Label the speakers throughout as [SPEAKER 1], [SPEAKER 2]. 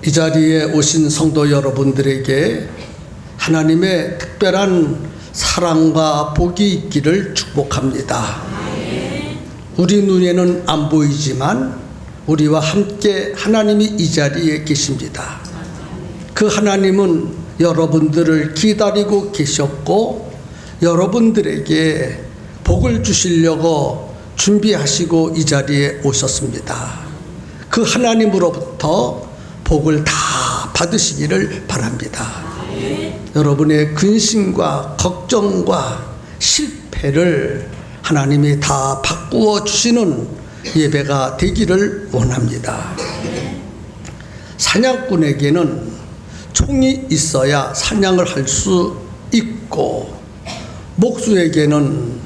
[SPEAKER 1] 이 자리에 오신 성도 여러분들에게 하나님의 특별한 사랑과 복이 있기를 축복합니다. 우리 눈에는 안 보이지만 우리와 함께 하나님이 이 자리에 계십니다. 그 하나님은 여러분들을 기다리고 계셨고 여러분들에게 복을 주시려고 준비하시고 이 자리에 오셨습니다. 그 하나님으로부터 복을 다 받으시기를 바랍니다. 여러분의 근심과 걱정과 실패를 하나님이 다 바꾸어 주시는 예배가 되기를 원합니다. 사냥꾼에게는 총이 있어야 사냥을 할 수 있고 목수에게는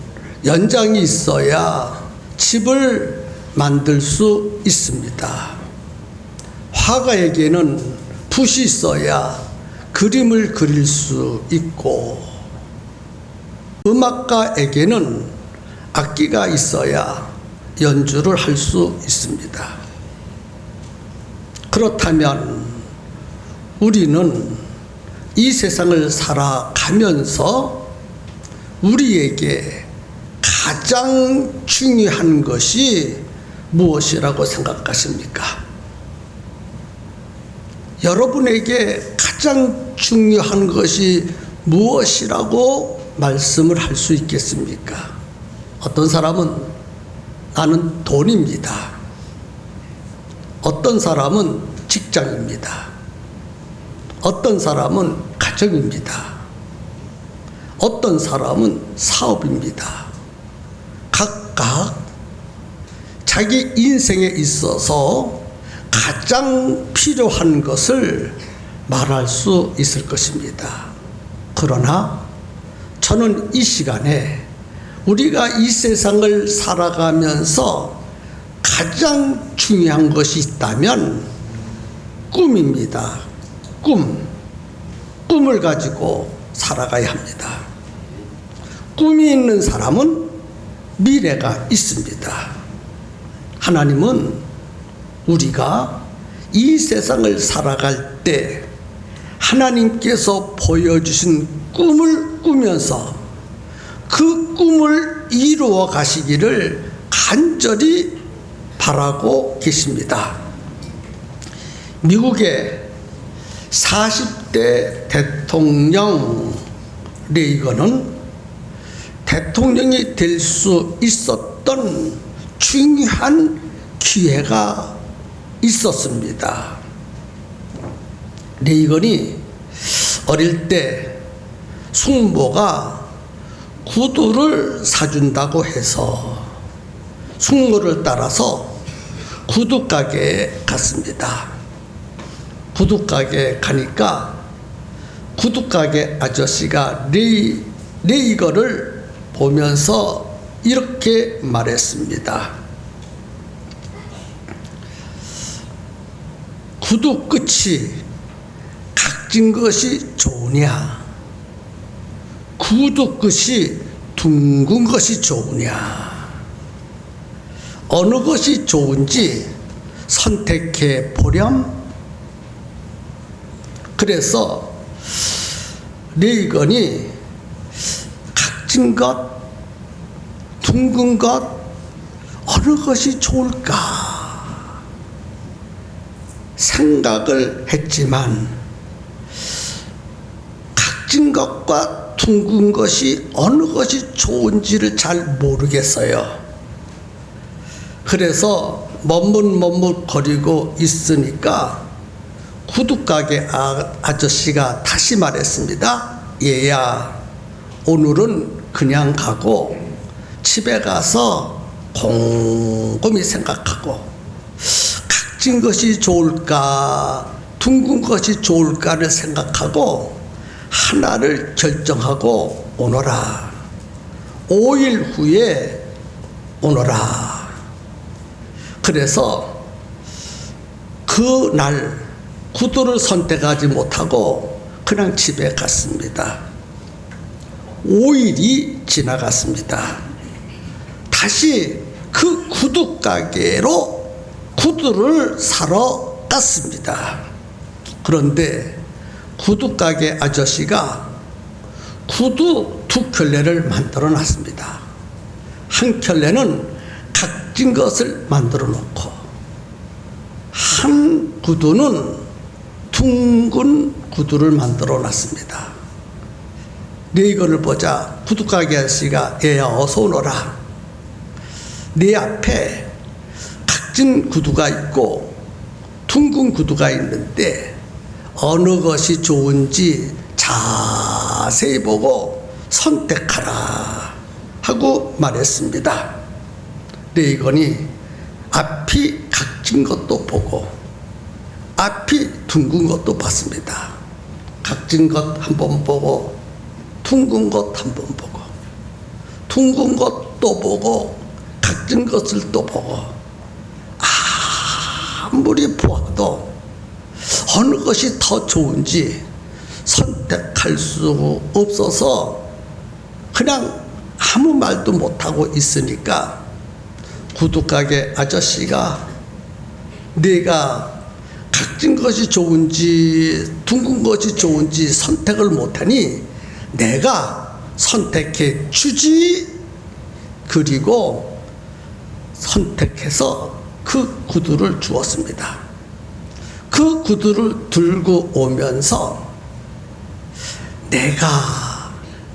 [SPEAKER 1] 연장이 있어야 집을 만들 수 있습니다. 화가에게는 붓이 있어야 그림을 그릴 수 있고 음악가에게는 악기가 있어야 연주를 할 수 있습니다. 그렇다면 우리는 이 세상을 살아가면서 우리에게 가장 중요한 것이 무엇이라고 생각하십니까? 여러분에게 가장 중요한 것이 무엇이라고 말씀을 할 수 있겠습니까? 어떤 사람은 나는 돈입니다. 어떤 사람은 직장입니다. 어떤 사람은 가정입니다. 어떤 사람은 사업입니다. 각각 자기 인생에 있어서 가장 필요한 것을 말할 수 있을 것입니다. 그러나 저는 이 시간에 우리가 이 세상을 살아가면서 가장 중요한 것이 있다면 꿈입니다. 꿈을 가지고 살아가야 합니다. 꿈이 있는 사람은 미래가 있습니다. 하나님은 우리가 이 세상을 살아갈 때 하나님께서 보여주신 꿈을 꾸면서 그 꿈을 이루어 가시기를 간절히 바라고 계십니다. 미국의 40대 대통령 레이건은 대통령이 될 수 있었던 중요한 기회가 있었습니다. 레이건이 어릴 때 숙모가 구두를 사준다고 해서 숙모를 따라서 구두가게에 갔습니다. 구두가게에 가니까 구두가게 아저씨가 레이건을 보면서 이렇게 말했습니다. 구두 끝이 각진 것이 좋으냐? 구두 끝이 둥근 것이 좋으냐? 어느 것이 좋은지 선택해 보렴. 그래서 레이건이 각진 것, 둥근 것, 어느 것이 좋을까 생각을 했지만 각진 것과 둥근 것이 어느 것이 좋은지를 잘 모르겠어요. 그래서 머뭇머뭇거리고 있으니까 구두가게 아저씨가 다시 말했습니다. 얘야, 오늘은 그냥 가고 집에 가서 곰곰이 생각하고 각진 것이 좋을까 둥근 것이 좋을까를 생각하고 하나를 결정하고 오너라. 5일 후에 오너라. 그래서 그날 구두를 선택하지 못하고 그냥 집에 갔습니다. 5일이 지나갔습니다. 다시 그 구두 가게로 구두를 사러 갔습니다. 그런데 구두가게 아저씨가 구두 두 켤레를 만들어 놨습니다. 한 켤레는 각진 것을 만들어 놓고, 한 구두는 둥근 구두를 만들어 놨습니다. 네 이거를 보자 구두가게 아저씨가 얘야 어서 오너라. 네 앞에 각진 구두가 있고 둥근 구두가 있는데 어느 것이 좋은지 자세히 보고 선택하라 하고 말했습니다. 레이건이 앞이 각진 것도 보고 앞이 둥근 것도 봤습니다. 각진 것 한번 보고 둥근 것 한번 보고 둥근 것도 보고 각진 것을 또 보고, 아무리 보아도 어느 것이 더 좋은지 선택할 수 없어서 그냥 아무 말도 못하고 있으니까 구두가게 아저씨가 네가 각진 것이 좋은지 둥근 것이 좋은지 선택을 못하니 내가 선택해 주지. 그리고 선택해서 그 구두를 주었습니다. 그 구두를 들고 오면서 내가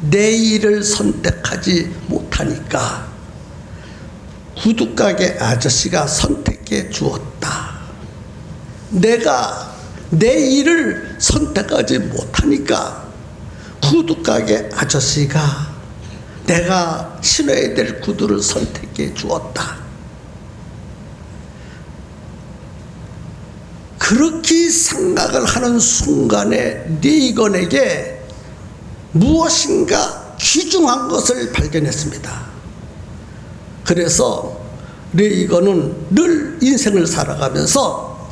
[SPEAKER 1] 내 일을 선택하지 못하니까 구두가게 아저씨가 선택해 주었다. 내가 내 일을 선택하지 못하니까 구두가게 아저씨가 내가 신어야 될 구두를 선택해 주었다. 그렇게 생각을 하는 순간에 레이건에게 무엇인가 귀중한 것을 발견했습니다. 그래서 레이건은 늘 인생을 살아가면서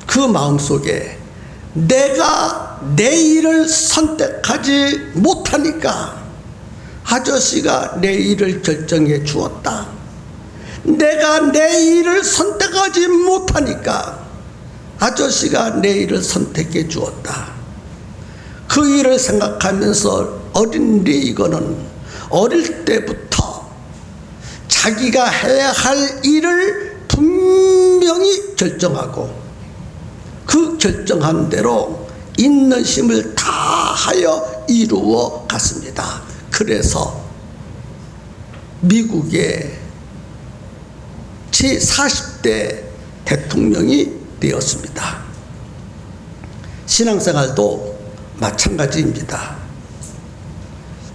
[SPEAKER 1] 그 마음속에 내가 내 일을 선택하지 못하니까 아저씨가 내 일을 결정해 주었다. 내가 내 일을 선택하지 못하니까 아저씨가 내 일을 선택해 주었다. 그 일을 생각하면서 어린 레이건은 어릴 때부터 자기가 해야 할 일을 분명히 결정하고 그 결정한 대로 있는 힘을 다하여 이루어 갔습니다. 그래서 미국의 제40대 대통령이 되었습니다. 신앙생활도 마찬가지입니다.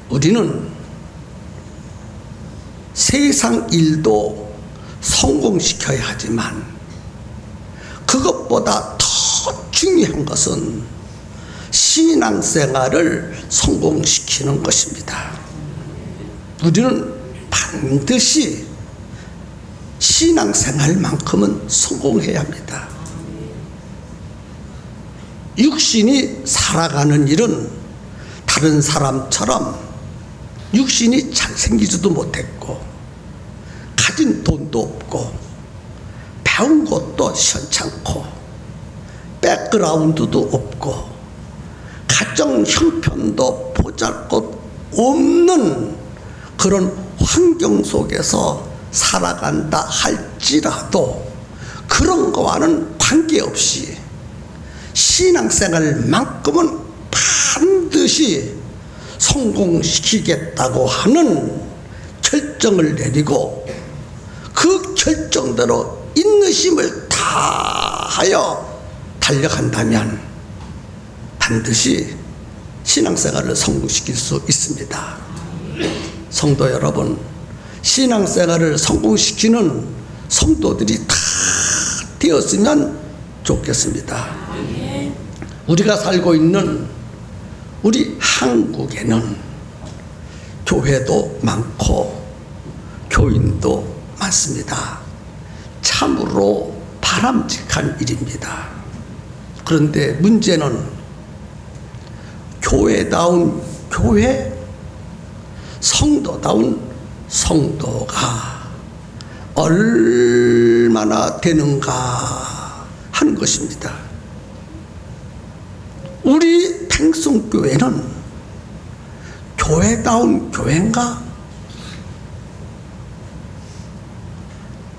[SPEAKER 1] 우리는 세상 일도 성공시켜야 하지만 그것보다 더 중요한 것은 신앙생활을 성공시키는 것입니다. 우리는 반드시 신앙생활만큼은 성공해야 합니다. 육신이 살아가는 일은 다른 사람처럼 육신이 잘생기지도 못했고 가진 돈도 없고 배운 것도 시원찮고 백그라운드도 없고 가정 형편도 보잘것 없는 그런 환경 속에서 살아간다 할지라도 그런 거와는 관계없이 신앙생활만큼은 반드시 성공시키겠다고 하는 결정을 내리고 그 결정대로 있는 힘을 다하여 달려간다면 반드시 신앙생활을 성공시킬 수 있습니다. 성도 여러분, 신앙생활을 성공시키는 성도들이 다 되었으면 좋겠습니다. 우리가 살고 있는 우리 한국에는 교회도 많고 교인도 많습니다. 참으로 바람직한 일입니다. 그런데 문제는 교회다운 교회, 성도다운 성도가 얼마나 되는가 하는 것입니다. 우리 팽성교회는 교회다운 교회인가?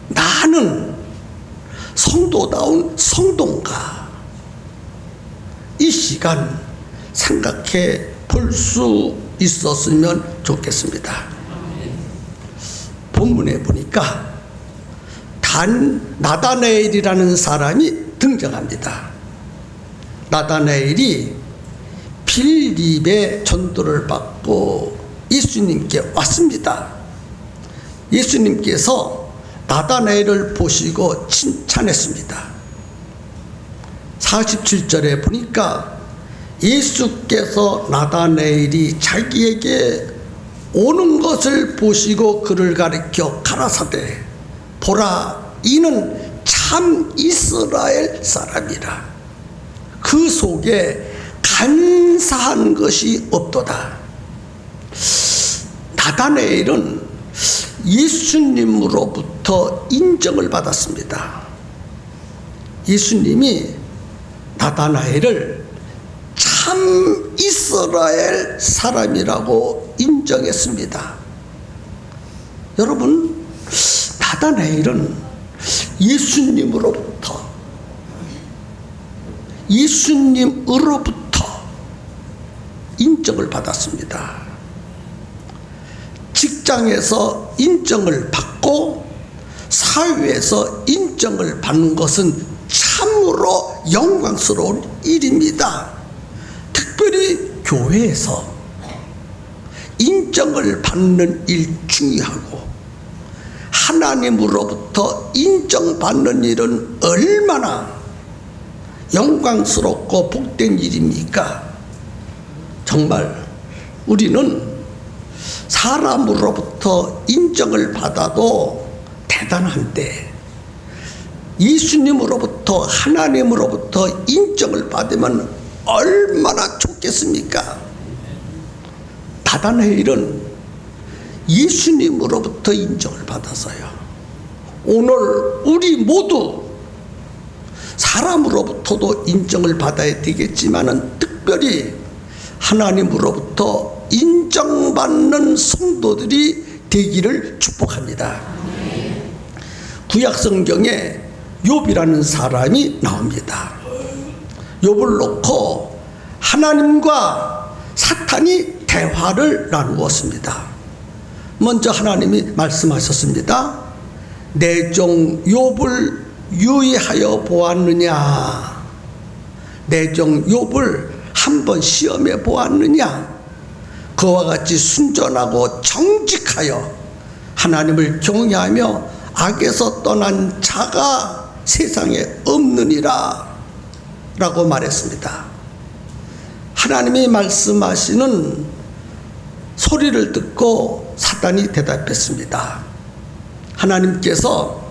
[SPEAKER 1] 나는 성도다운 성도인가? 이 시간 생각해 볼 수 있었으면 좋겠습니다. 본문에 보니까 나다나엘이라는 사람이 등장합니다. 나다나엘이 빌립의 전도를 받고 예수님께 왔습니다. 예수님께서 나다나엘을 보시고 칭찬했습니다. 47절에 보니까 예수께서 나다나엘이 자기에게 오는 것을 보시고 그를 가리켜 가라사대 보라 이는 참 이스라엘 사람이라 그 속에 간사한 것이 없도다. 나다나엘은 예수님으로부터 인정을 받았습니다. 예수님이 나다나엘을 참 이스라엘 사람이라고 인정했습니다. 여러분, 나다나엘은 예수님으로부터 인정을 받았습니다. 직장에서 인정을 받고 사회에서 인정을 받는 것은 참으로 영광스러운 일입니다. 특별히 교회에서 인정을 받는 일 중요하고 하나님으로부터 인정받는 일은 얼마나 영광스럽고 복된 일입니까? 정말 우리는 사람으로부터 인정을 받아도 대단한데 예수님으로부터 하나님으로부터 인정을 받으면 얼마나 좋겠습니까? 나다나엘은 예수님으로부터 인정을 받아서요. 오늘 우리 모두 사람으로부터도 인정을 받아야 되겠지만은 특별히 하나님으로부터 인정받는 성도들이 되기를 축복합니다. 구약 성경에 욥이라는 사람이 나옵니다. 욥을 놓고 하나님과 사탄이 대화를 나누었습니다. 먼저 하나님이 말씀하셨습니다. 내 종 욥을 유의하여 보았느냐? 내 종 욥을 한번 시험해 보았느냐? 그와 같이 순전하고 정직하여 하나님을 경외하며 악에서 떠난 자가 세상에 없느니라 라고 말했습니다. 하나님이 말씀하시는 소리를 듣고 사탄이 대답했습니다. 하나님께서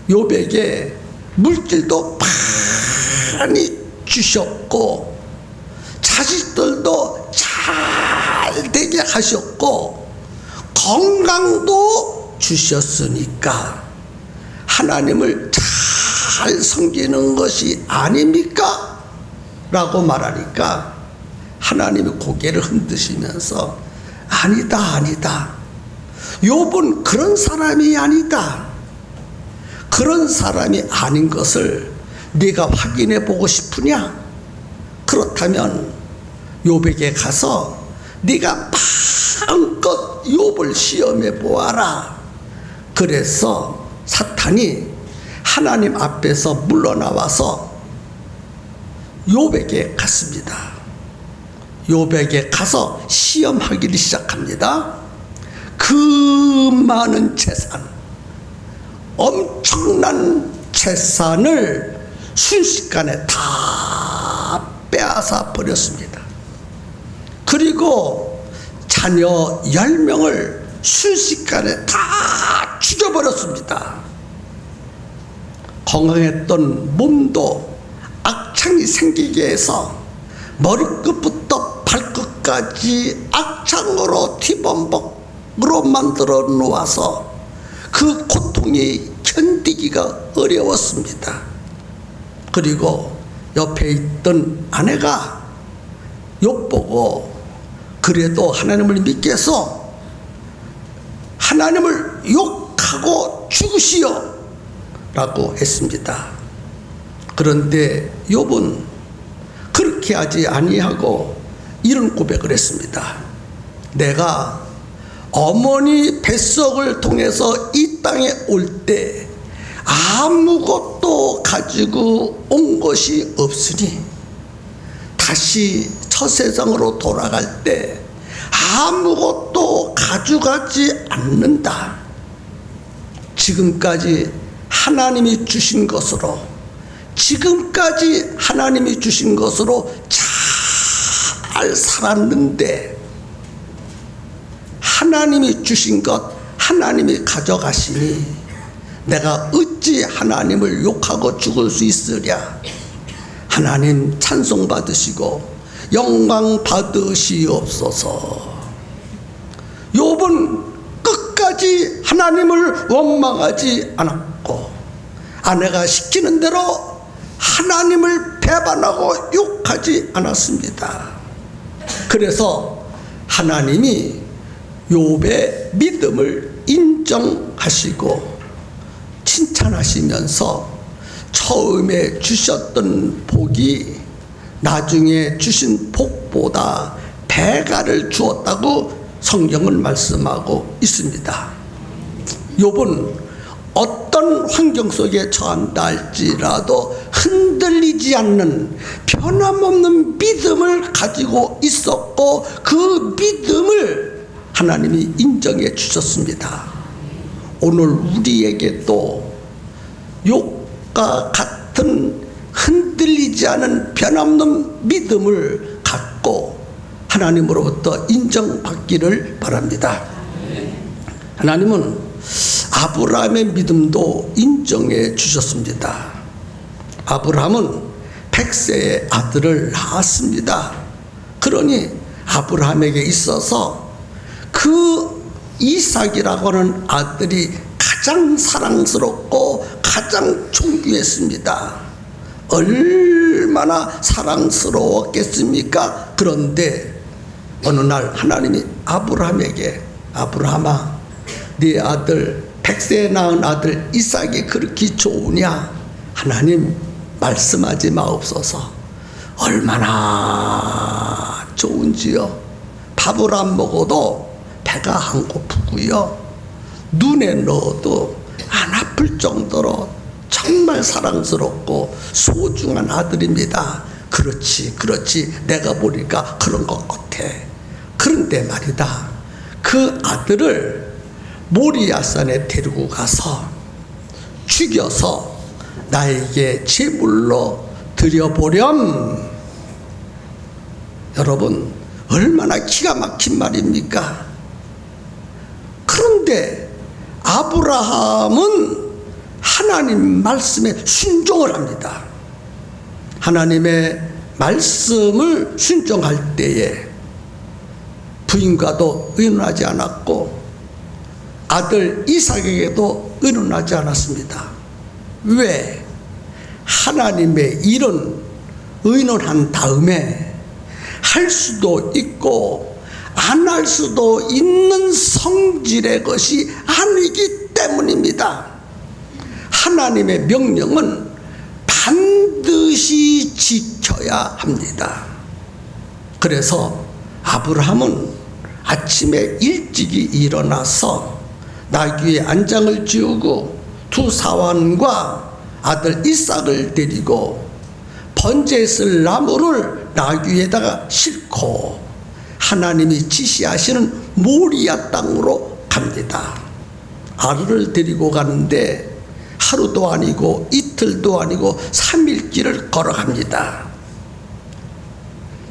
[SPEAKER 1] 욥에게 물질도 많이 주셨고 자식들도 잘 되게 하셨고 건강도 주셨으니까 하나님을 잘 섬기는 것이 아닙니까? 라고 말하니까 하나님이 고개를 흔드시면서 아니다. 욥은 그런 사람이 아니다. 그런 사람이 아닌 것을 네가 확인해 보고 싶으냐? 그렇다면 욥에게 가서 네가 마음껏 욥을 시험해 보아라. 그래서 사탄이 하나님 앞에서 물러나와서 욥에게 갔습니다. 욥에게 가서 시험하기를 시작합니다. 그 많은 재산, 엄청난 재산을 순식간에 다 빼앗아 버렸습니다. 그리고 자녀 10명을 순식간에 다 죽여버렸습니다. 건강했던 몸도 악창이 생기게 해서 머리끝부터 발끝까지 악창으로 티범벅으로 만들어 놓아서 그 고통이 견디기가 어려웠습니다. 그리고 옆에 있던 아내가 욥 보고 그래도 하나님을 믿겠어, 하나님을 욕하고 죽으시오 라고 했습니다. 그런데 욥은 그렇게 하지 아니하고 이런 고백을 했습니다. 내가 어머니 뱃속을 통해서 이 땅에 올 때 아무것도 가지고 온 것이 없으니 다시 첫 세상으로 돌아갈 때 아무것도 가져가지 않는다. 지금까지 하나님이 주신 것으로, 지금까지 하나님이 주신 것으로 잘 살았는데 하나님이 주신 것 하나님이 가져가시니 내가 어찌 하나님을 욕하고 죽을 수 있으랴. 하나님 찬송 받으시고 영광 받으시옵소서. 욥은 끝까지 하나님을 원망하지 않았고 아내가 시키는 대로 하나님을 배반하고 욕하지 않았습니다. 그래서 하나님이 욥의 믿음을 인정하시고 칭찬하시면서 처음에 주셨던 복이 나중에 주신 복보다 배가를 주었다고 성경은 말씀하고 있습니다. 욥은 어떤 환경 속에 처한다 할지라도 흔들리지 않는 변함없는 믿음을 가지고 있었고 그 믿음을 하나님이 인정해 주셨습니다. 오늘 우리에게 또 욥과 같은 흔들리지 않은 변함없는 믿음을 갖고 하나님으로부터 인정받기를 바랍니다. 하나님은 아브라함의 믿음도 인정해 주셨습니다. 아브라함은 100세의 아들을 낳았습니다. 그러니 아브라함에게 있어서 그 이삭이라고 하는 아들이 가장 사랑스럽고 가장 존귀했습니다. 얼마나 사랑스러웠겠습니까? 그런데 어느 날 하나님이 아브라함에게 아브라함아, 네 아들 100세에 낳은 아들 이삭이 그렇게 좋으냐? 하나님 말씀하지 마옵소서. 얼마나 좋은지요. 밥을 안 먹어도 배가 안 고프고요, 눈에 넣어도 안 아플 정도로 정말 사랑스럽고 소중한 아들입니다. 그렇지 내가 보니까 그런 것 같아. 그런데 말이다, 그 아들을 모리아산에 데리고 가서 죽여서 나에게 제물로 드려보렴. 여러분, 얼마나 기가 막힌 말입니까? 그런데 아브라함은 하나님 말씀에 순종을 합니다. 하나님의 말씀을 순종할 때에 부인과도 의논하지 않았고 아들 이삭에게도 의논하지 않았습니다. 왜? 하나님의 일은 의논한 다음에 할 수도 있고 안 할 수도 있는 성질의 것이 아니기 때문입니다. 하나님의 명령은 반드시 지켜야 합니다. 그래서 아브라함은 아침에 일찍이 일어나서 나귀의 안장을 지우고 두 사환과 아들 이삭을 데리고 번제에 쓸 나무를 나귀에다가 싣고 하나님이 지시하시는 모리아 땅으로 갑니다. 아르를 데리고 가는데 하루도 아니고 이틀도 아니고 3일 길을 걸어갑니다.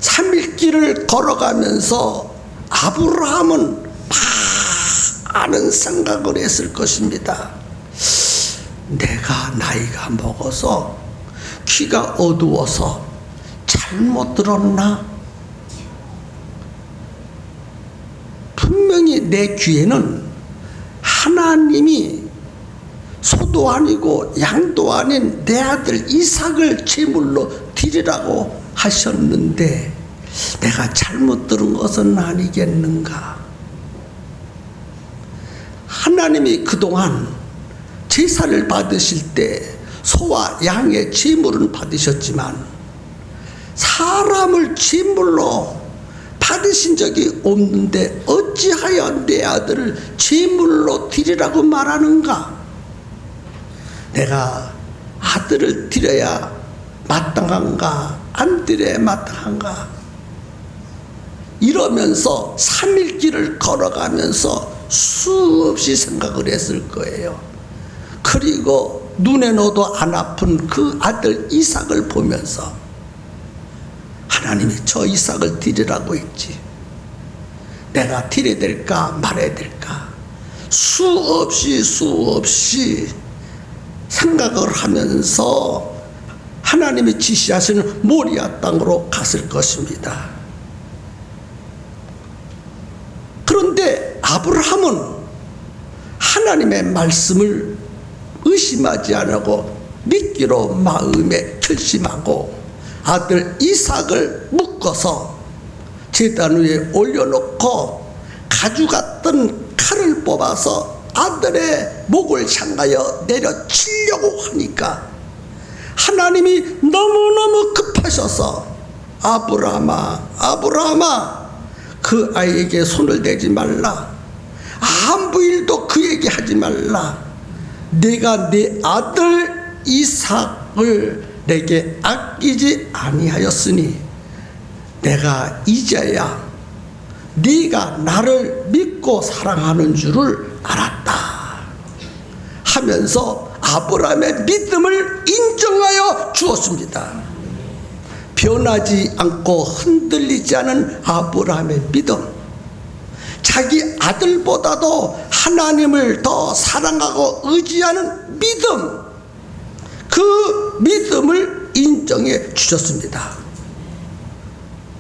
[SPEAKER 1] 3일 길을 걸어가면서 아브라함은 많은 생각을 했을 것입니다. 내가 나이가 먹어서 귀가 어두워서 잘못 들었나? 분명히 내 귀에는 하나님이 소도 아니고 양도 아닌 내 아들 이삭을 제물로 드리라고 하셨는데 내가 잘못 들은 것은 아니겠는가? 하나님이 그동안 제사를 받으실 때 소와 양의 제물은 받으셨지만 사람을 제물로 받으신 적이 없는데 어찌하여 내 아들을 제물로 드리라고 말하는가? 내가 아들을 드려야 마땅한가 안 드려야 마땅한가? 이러면서 3일 길을 걸어가면서 수없이 생각을 했을 거예요. 그리고 눈에 넣어도 안 아픈 그 아들 이삭을 보면서 하나님이 저 이삭을 드리라고 했지, 내가 드려야 될까 말아야 될까 수없이 생각을 하면서 하나님이 지시하시는 모리아 땅으로 갔을 것입니다. 그런데 아브라함은 하나님의 말씀을 의심하지 않고 믿기로 마음에 결심하고 아들 이삭을 묶어서 제단 위에 올려놓고 가죽같던 칼을 뽑아서 아들의 목을 향하여 내려치려고 하니까 하나님이 너무너무 급하셔서 아브라함아 그 아이에게 손을 대지 말라, 아무 일도 그에게 하지 말라, 내가 네 아들 이삭을 내게 아끼지 아니하였으니 내가 이제야 네가 나를 믿고 사랑하는 줄을 알았다 하면서 아브라함의 믿음을 인정하여 주었습니다. 변하지 않고 흔들리지 않은 아브라함의 믿음, 자기 아들보다도 하나님을 더 사랑하고 의지하는 믿음, 그 믿음을 인정해 주셨습니다.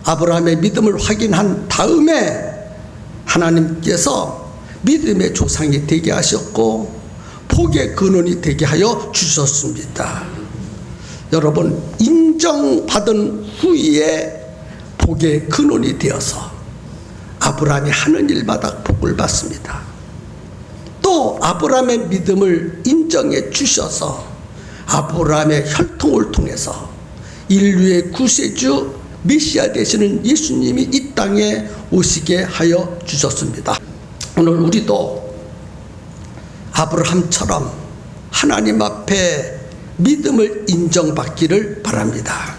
[SPEAKER 1] 아브라함의 믿음을 확인한 다음에 하나님께서 믿음의 조상이 되게 하셨고 복의 근원이 되게 하여 주셨습니다. 여러분, 인정받은 후에 복의 근원이 되어서 아브라함이 하는 일마다 복을 받습니다. 또 아브라함의 믿음을 인정해 주셔서 아브라함의 혈통을 통해서 인류의 구세주 메시아 되시는 예수님이 이 땅에 오시게 하여 주셨습니다. 오늘 우리도 아브라함처럼 하나님 앞에 믿음을 인정받기를 바랍니다.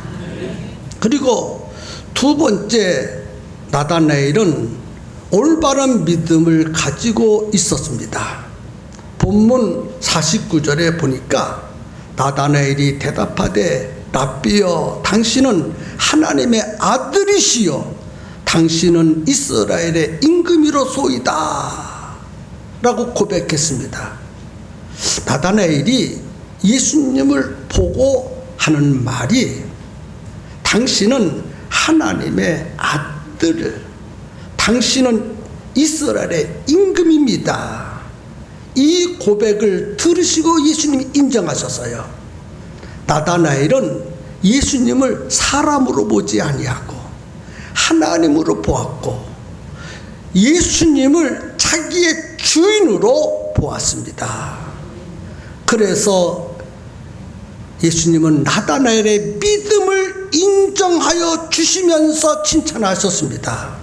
[SPEAKER 1] 그리고 두 번째, 나다나엘은 올바른 믿음을 가지고 있었습니다. 본문 49절에 보니까 나다나엘이 대답하되 랍비여, 당신은 하나님의 아들이시요 당신은 이스라엘의 임금이로소이다 라고 고백했습니다. 나다나엘이 예수님을 보고 하는 말이 당신은 하나님의 아들, 당신은 이스라엘의 임금입니다. 이 고백을 들으시고 예수님이 인정하셔서요, 나다나엘은 예수님을 사람으로 보지 아니하고 하나님으로 보았고 예수님을 자기의 주인으로 보았습니다. 그래서 예수님은 나다나엘의 믿음을 인정하여 주시면서 칭찬하셨습니다.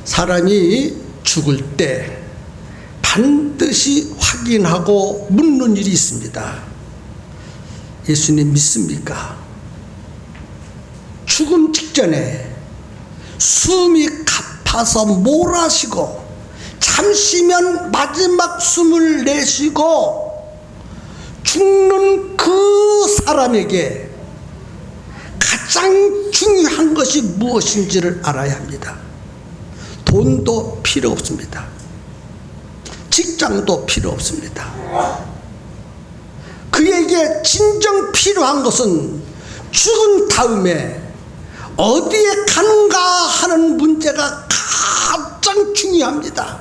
[SPEAKER 1] 사람이 죽을 때 반드시 확인하고 묻는 일이 있습니다. 예수님 믿습니까? 죽음 직전에 숨이 가파서 몰아쉬고 잠시면 마지막 숨을 내쉬고 죽는 그 사람에게 가장 중요한 것이 무엇인지를 알아야 합니다. 돈도 필요 없습니다. 직장도 필요 없습니다. 그에게 진정 필요한 것은 죽은 다음에 어디에 가는가 하는 문제가 가장 중요합니다.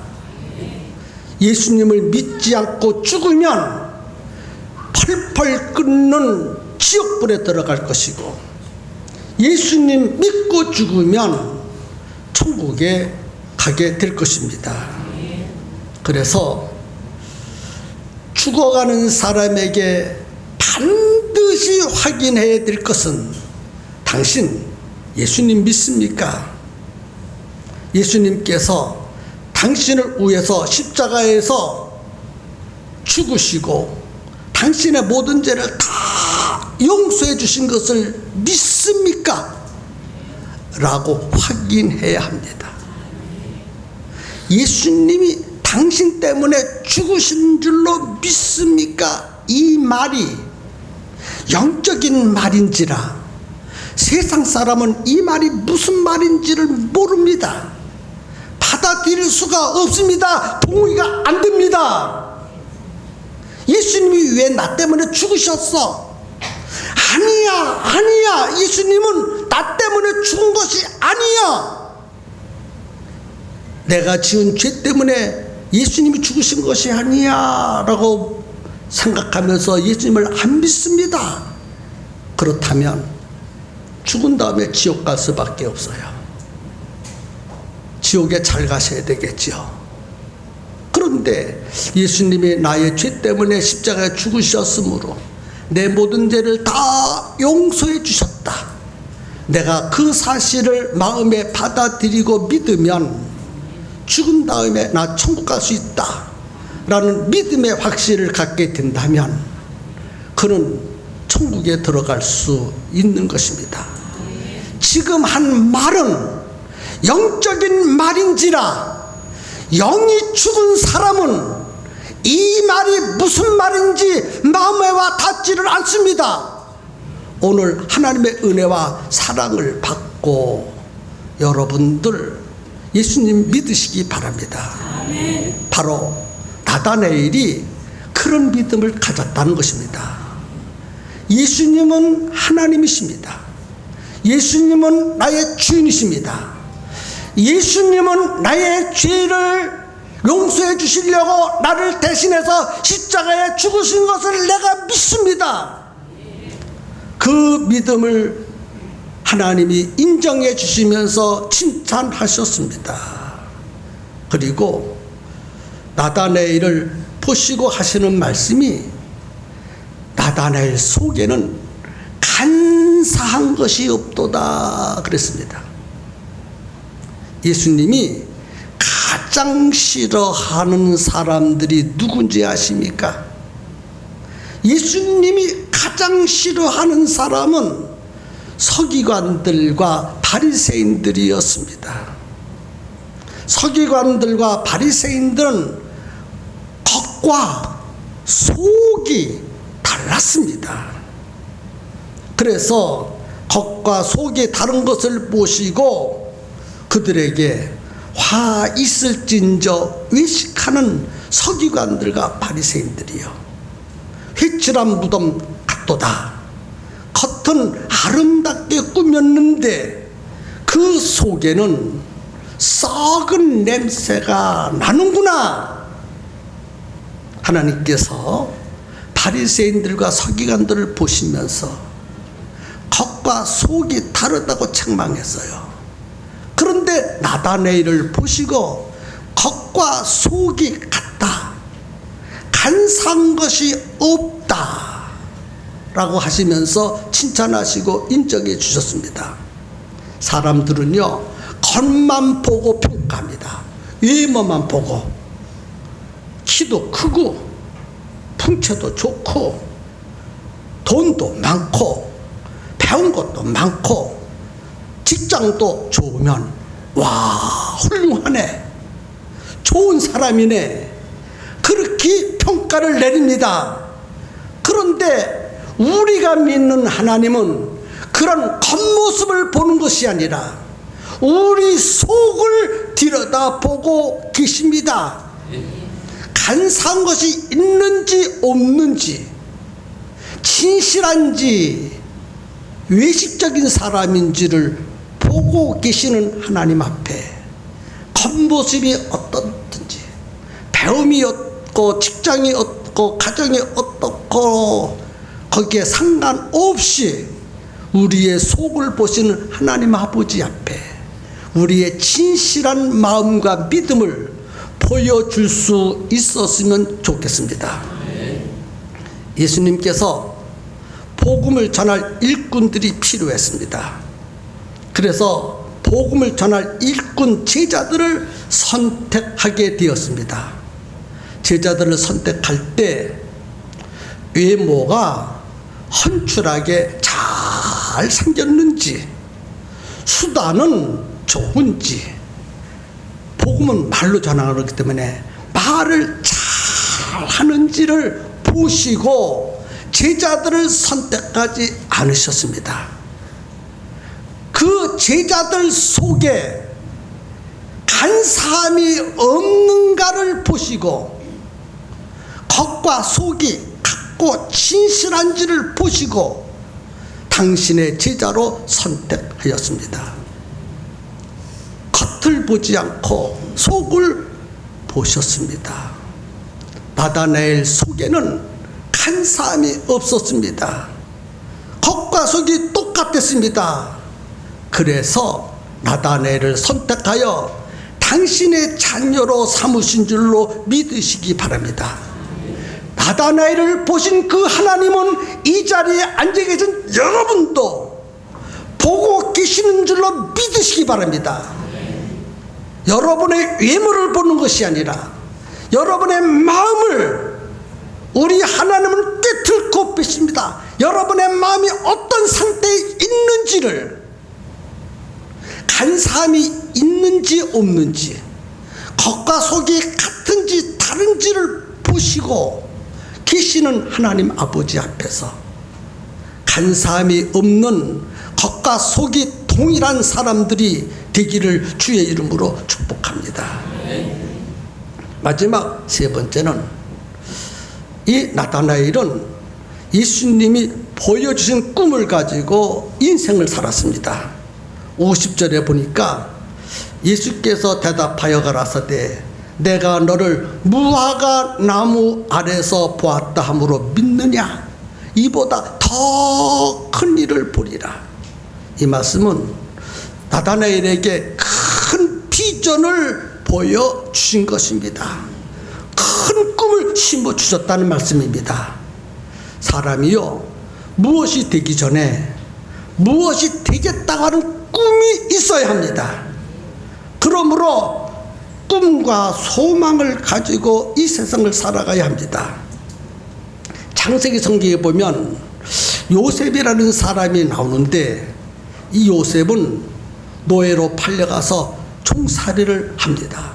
[SPEAKER 1] 예수님을 믿지 않고 죽으면 펄펄 끓는 지옥불에 들어갈 것이고, 예수님 믿고 죽으면 천국에 가게 될 것입니다. 그래서 죽어가는 사람에게 반드시 확인해야 될 것은, 당신 예수님 믿습니까? 예수님께서 당신을 위해서 십자가에서 죽으시고 당신의 모든 죄를 다 용서해 주신 것을 믿습니까? 라고 확인해야 합니다. 예수님이 당신 때문에 죽으신 줄로 믿습니까? 이 말이 영적인 말인지라 세상 사람은 이 말이 무슨 말인지를 모릅니다. 받아들일 수가 없습니다. 동의가 안 됩니다. 예수님이 왜 나 때문에 죽으셨어? 아니야. 예수님은 나 때문에 죽은 것이 아니야. 내가 지은 죄 때문에 예수님이 죽으신 것이 아니야 라고 생각하면서 예수님을 안 믿습니다. 그렇다면 죽은 다음에 지옥 갈 수밖에 없어요. 지옥에 잘 가셔야 되겠죠. 그런데 예수님이 나의 죄 때문에 십자가에 죽으셨으므로 내 모든 죄를 다 용서해 주셨다. 내가 그 사실을 마음에 받아들이고 믿으면 죽은 다음에 나 천국 갈 수 있다 라는 믿음의 확신을 갖게 된다면 그는 천국에 들어갈 수 있는 것입니다. 지금 한 말은 영적인 말인지라 영이 죽은 사람은 이 말이 무슨 말인지 마음에 와 닿지를 않습니다. 오늘 하나님의 은혜와 사랑을 받고 여러분들 예수님 믿으시기 바랍니다. 바로 나다나엘이 그런 믿음을 가졌다는 것입니다. 예수님은 하나님이십니다. 예수님은 나의 주인이십니다. 예수님은 나의 죄를 용서해 주시려고 나를 대신해서 십자가에 죽으신 것을 내가 믿습니다. 그 믿음을 하나님이 인정해 주시면서 칭찬하셨습니다. 그리고 나다나엘을 보시고 하시는 말씀이 나다나엘 속에는 간사한 것이 없도다 그랬습니다. 예수님이 가장 싫어하는 사람들이 누군지 아십니까? 예수님이 가장 싫어하는 사람은 서기관들과 바리새인들이었습니다. 서기관들과 바리새인들은 겉과 속이 달랐습니다. 그래서 겉과 속이 다른 것을 보시고 그들에게 화 있을진저 외식하는 서기관들과 바리새인들이요, 휘칠한 무덤 같도다. 겉은 아름답게 꾸몄는데 그 속에는 썩은 냄새가 나는구나. 하나님께서 바리새인들과 서기관들을 보시면서 겉과 속이 다르다고 책망했어요. 그런데 나다나엘을 보시고 겉과 속이 같다, 간사한 것이 없다 라고 하시면서 칭찬하시고 인정해 주셨습니다. 사람들은요, 겉만 보고 평가합니다. 외모만 보고. 키도 크고 풍채도 좋고 돈도 많고 배운 것도 많고 직장도 좋으면 와, 훌륭하네, 좋은 사람이네, 그렇게 평가를 내립니다. 그런데 우리가 믿는 하나님은 그런 겉모습을 보는 것이 아니라 우리 속을 들여다보고 계십니다. 간사한 것이 있는지 없는지, 진실한지 외식적인 사람인지를 보고 계시는 하나님 앞에 겉모습이 어떻든지, 배움이 어떻고 직장이 어떻고 가정이 어떻고 거기에 상관없이 우리의 속을 보시는 하나님 아버지 앞에 우리의 진실한 마음과 믿음을 보여줄 수 있었으면 좋겠습니다. 예수님께서 복음을 전할 일꾼들이 필요했습니다. 그래서 복음을 전할 일꾼 제자들을 선택하게 되었습니다. 제자들을 선택할 때 외모가 헌출하게 잘 생겼는지, 수단은 좋은지, 복음은 말로 전하기 때문에 말을 잘 하는지를 보시고 제자들을 선택하지 않으셨습니다. 그 제자들 속에 간사함이 없는가를 보시고 겉과 속이 같고 진실한지를 보시고 당신의 제자로 선택하였습니다. 겉을 보지 않고 속을 보셨습니다. 나다나엘 속에는 간사함이 없었습니다. 겉과 속이 똑같았습니다. 그래서 나다나엘을 선택하여 당신의 자녀로 삼으신 줄로 믿으시기 바랍니다. 나다나엘을 보신 그 하나님은 이 자리에 앉아 계신 여러분도 보고 계시는 줄로 믿으시기 바랍니다. 여러분의 외모를 보는 것이 아니라 여러분의 마음을 우리 하나님은 꿰뚫고 계십니다. 여러분의 마음이 어떤 상태에 있는지를, 간사함이 있는지 없는지, 겉과 속이 같은지 다른지를 보시고 계시는 하나님 아버지 앞에서 간사함이 없는 겉과 속이 동일한 사람들이 되기를 주의 이름으로 축복합니다. 마지막 세 번째는 이 나다나엘은 예수님이 보여주신 꿈을 가지고 인생을 살았습니다. 50절에 보니까 예수께서 대답하여 가라사대 내가 너를 무화과 나무 아래서 보았다 함으로 믿느냐? 이보다 더 큰 일을 보리라. 이 말씀은 나다나엘에게 큰 비전을 보여주신 것입니다. 큰 꿈을 심어주셨다는 말씀입니다. 사람이요, 무엇이 되기 전에 무엇이 되겠다고 하는 꿈이 있어야 합니다. 그러므로 꿈과 소망을 가지고 이 세상을 살아가야 합니다. 창세기 성경에 보면 요셉이라는 사람이 나오는데 이 요셉은 노예로 팔려가서 종살이를 합니다.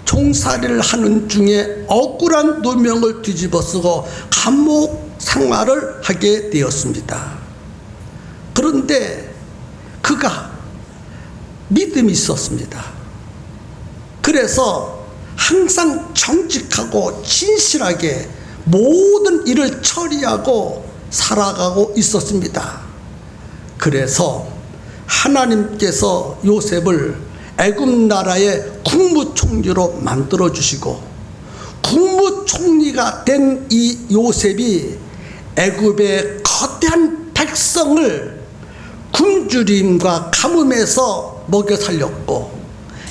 [SPEAKER 1] 종살이를 하는 중에 억울한 누명을 뒤집어쓰고 감옥 생활을 하게 되었습니다. 그런데 그가 믿음이 있었습니다. 그래서 항상 정직하고 진실하게 모든 일을 처리하고 살아가고 있었습니다. 그래서 하나님께서 요셉을 애굽 나라의 국무총리로 만들어 주시고 국무총리가 된 이 요셉이 애굽의 거대한 백성을 굶주림과 가뭄에서 먹여 살렸고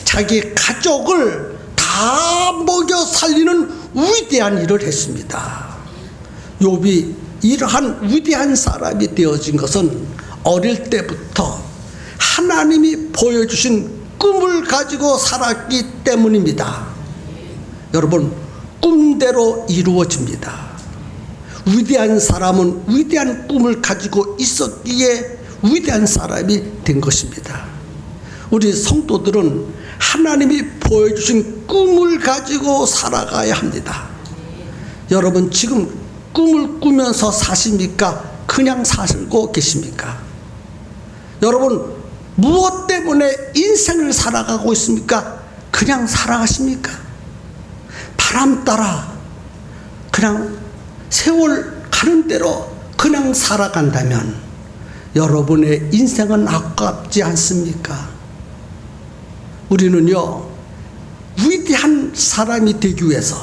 [SPEAKER 1] 자기 가족을 다 먹여 살리는 위대한 일을 했습니다. 욥이 이러한 위대한 사람이 되어진 것은 어릴 때부터 하나님이 보여주신 꿈을 가지고 살았기 때문입니다. 여러분, 꿈대로 이루어집니다. 위대한 사람은 위대한 꿈을 가지고 있었기에 위대한 사람이 된 것입니다. 우리 성도들은 하나님이 보여주신 꿈을 가지고 살아가야 합니다. 여러분 지금 꿈을 꾸면서 사십니까? 그냥 살고 계십니까? 여러분 무엇 때문에 인생을 살아가고 있습니까? 그냥 살아가십니까? 바람 따라 그냥 세월 가는 대로 그냥 살아간다면 여러분의 인생은 아깝지 않습니까? 우리는요, 위대한 사람이 되기 위해서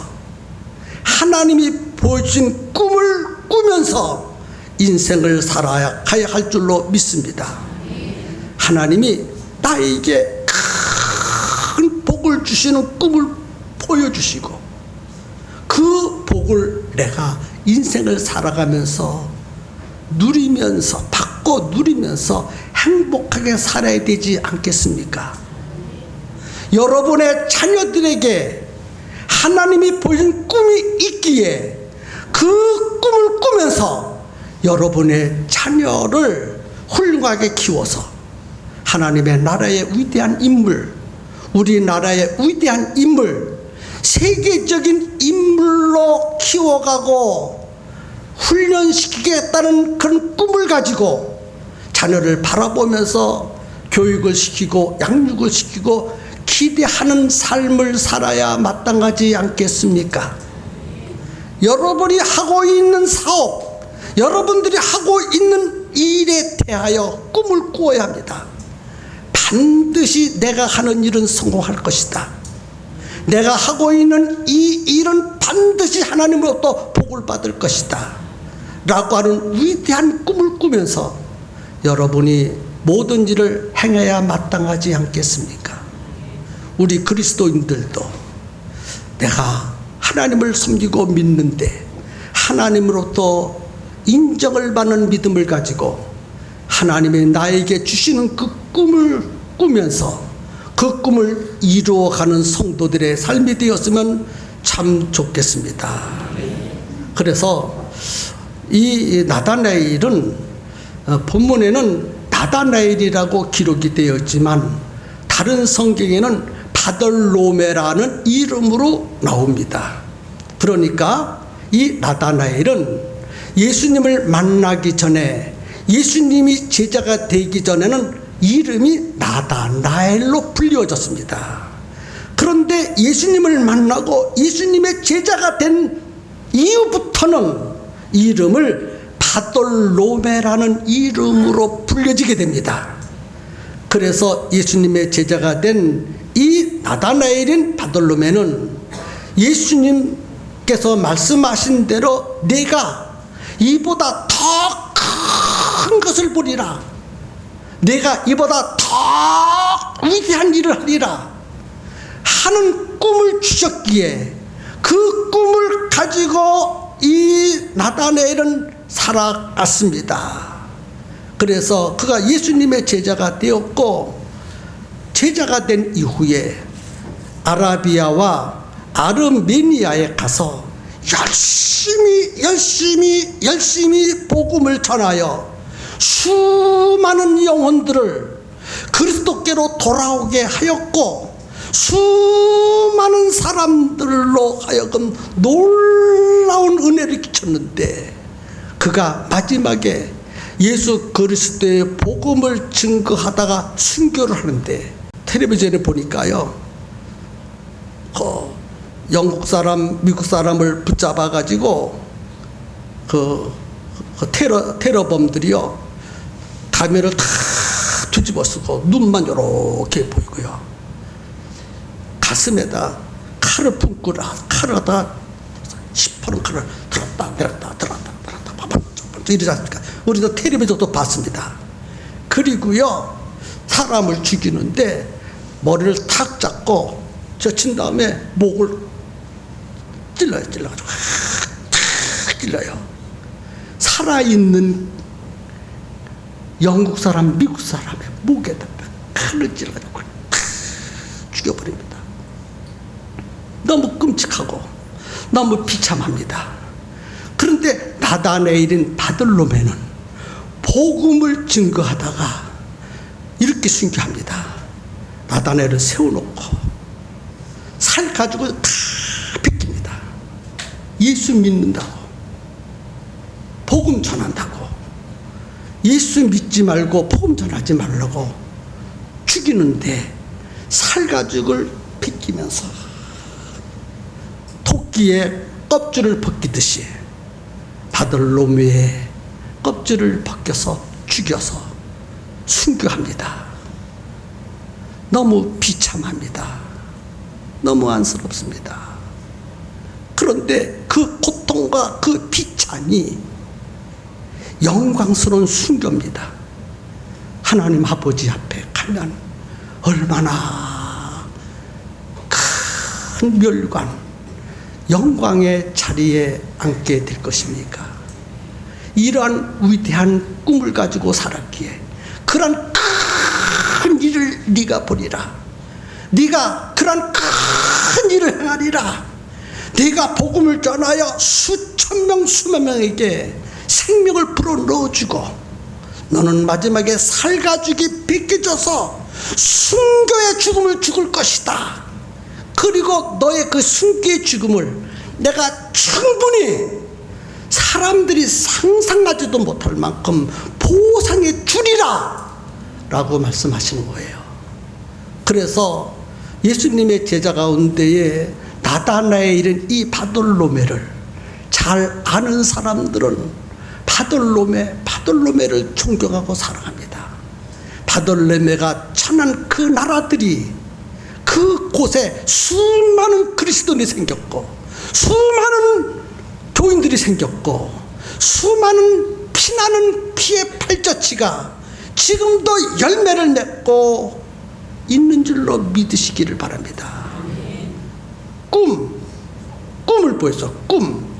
[SPEAKER 1] 하나님이 보여주신 꿈을 꾸면서 인생을 살아야 할 줄로 믿습니다. 하나님이 나에게 큰 복을 주시는 꿈을 보여주시고 그 복을 내가 인생을 살아가면서 누리면서 받고 누리면서 행복하게 살아야 되지 않겠습니까? 여러분의 자녀들에게 하나님이 보여준 꿈이 있기에 그 꿈을 꾸면서 여러분의 자녀를 훌륭하게 키워서 하나님의 나라의 위대한 인물, 우리나라의 위대한 인물, 세계적인 인물로 키워가고 훈련시키겠다는 그런 꿈을 가지고 자녀를 바라보면서 교육을 시키고 양육을 시키고 기대하는 삶을 살아야 마땅하지 않겠습니까? 여러분이 하고 있는 사업, 여러분들이 하고 있는 일에 대하여 꿈을 꾸어야 합니다. 반드시 내가 하는 일은 성공할 것이다. 내가 하고 있는 이 일은 반드시 하나님으로부터 복을 받을 것이다 라고 하는 위대한 꿈을 꾸면서 여러분이 모든 일을 행해야 마땅하지 않겠습니까? 우리 그리스도인들도 내가 하나님을 섬기고 믿는데 하나님으로부터 인정을 받는 믿음을 가지고 하나님이 나에게 주시는 그 꿈을 꾸면서 그 꿈을 이루어가는 성도들의 삶이 되었으면 참 좋겠습니다. 그래서 이 나다나엘은 본문에는 나다나엘이라고 기록이 되어 있지만 다른 성경에는 바들로메라는 이름으로 나옵니다. 그러니까 이 나다나엘은 예수님을 만나기 전에 예수님이 제자가 되기 전에는 이름이 나다나엘로 불려졌습니다. 그런데 예수님을 만나고 예수님의 제자가 된 이후부터는 이름을 바돌로메라는 이름으로 불려지게 됩니다. 그래서 예수님의 제자가 된 이 나다나엘인 바돌로메는 예수님께서 말씀하신 대로 내가 이보다 더 큰 것을 보리라, 내가 이보다 더 위대한 일을 하리라 하는 꿈을 주셨기에 그 꿈을 가지고 이 나다나엘은 살아갔습니다. 그래서 그가 예수님의 제자가 되었고, 제자가 된 이후에 아라비아와 아르메니아에 가서 열심히 복음을 전하여 수많은 영혼들을 그리스도께로 돌아오게 하였고, 수많은 사람들로 하여금 놀라운 은혜를 끼쳤는데, 그가 마지막에 예수 그리스도의 복음을 증거하다가 순교를 하는데, 텔레비전에 보니까요, 영국 사람, 미국 사람을 붙잡아 가지고 테러범들이요, 가면을 다 뒤집어 쓰고 눈만 요렇게 보이고요, 가슴에다 칼을 품고 칼을 갖다가 시퍼런 칼을 들었다 내렸다 이러지 않습니까? 우리도 텔레비전도 봤습니다. 그리고요, 사람을 죽이는데 머리를 탁 잡고 젖힌 다음에 목을 찔러가지고 찔러요. 살아있는 영국 사람, 미국 사람의 목에다가 칼을 찔러가지고 죽여버립니다. 너무 끔찍하고 너무 비참합니다. 그런데 나다나엘인 바들로메는 복음을 증거하다가 이렇게 순교합니다. 나다나엘을 세워놓고 살 가지고 다 베낍니다. 예수 믿는다고, 복음 전한다고, 예수 믿지 말고 복음 전하지 말라고 죽이는데 살 가죽을 베끼면서 토끼의 껍질을 벗기듯이 바들로메의 껍질을 벗겨서 죽여서 순교합니다. 너무 비참합니다. 너무 안쓰럽습니다. 그런데 그 고통과 그 비참이 영광스러운 순교입니다. 하나님 아버지 앞에 가면 얼마나 큰 멸관, 영광의 자리에 앉게 될 것입니까? 이러한 위대한 꿈을 가지고 살았기에 그러한 큰 일을 네가 보리라. 네가 그러한 큰 일을 행하리라. 네가 복음을 전하여 수천 명 수만 명에게 생명을 불어넣어주고 너는 마지막에 살가죽이 벗겨져서 순교의 죽음을 죽을 것이다. 그리고 너의 그 순교의 죽음을 내가 충분히 사람들이 상상하지도 못할 만큼 보상해 주리라 라고 말씀하시는 거예요. 그래서 예수님의 제자 가운데에 나다나에 이른 이 바돌로메를 잘 아는 사람들은 바돌로메를 존경하고 사랑합니다. 바돌로메가 천한 그 나라들이 그곳에 수많은 그리스도인이 생겼고 수많은 교인들이 생겼고 수많은 피나는 피의 팔자취가 지금도 열매를 맺고 있는 줄로 믿으시기를 바랍니다. 꿈을 보여서 꿈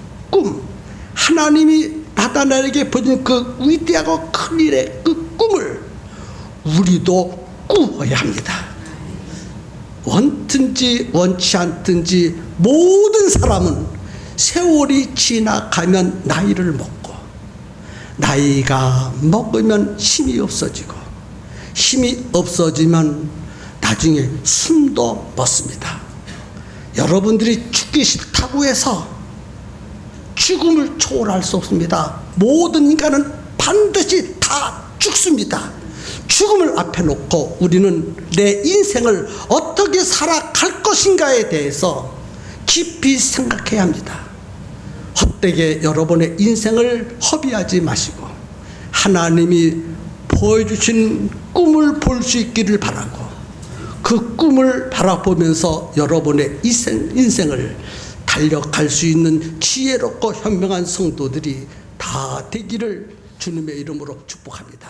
[SPEAKER 1] 하나님이 나다나에게 보여준 그 위대하고 큰 일의 그 꿈을 우리도 꾸어야 합니다. 원든지 원치 않든지 모든 사람은 세월이 지나가면 나이를 먹고 나이가 먹으면 힘이 없어지고 힘이 없어지면 나중에 숨도 멎습니다. 여러분들이 죽기 싫다고 해서 죽음을 초월할 수 없습니다. 모든 인간은 반드시 다 죽습니다. 죽음을 앞에 놓고 우리는 내 인생을 어떻게 살아갈 것인가에 대해서 깊이 생각해야 합니다. 헛되게 여러분의 인생을 허비하지 마시고 하나님이 보여주신 꿈을 볼 수 있기를 바라고 그 꿈을 바라보면서 여러분의 인생을 달려갈 수 있는 지혜롭고 현명한 성도들이 다 되기를 주님의 이름으로 축복합니다.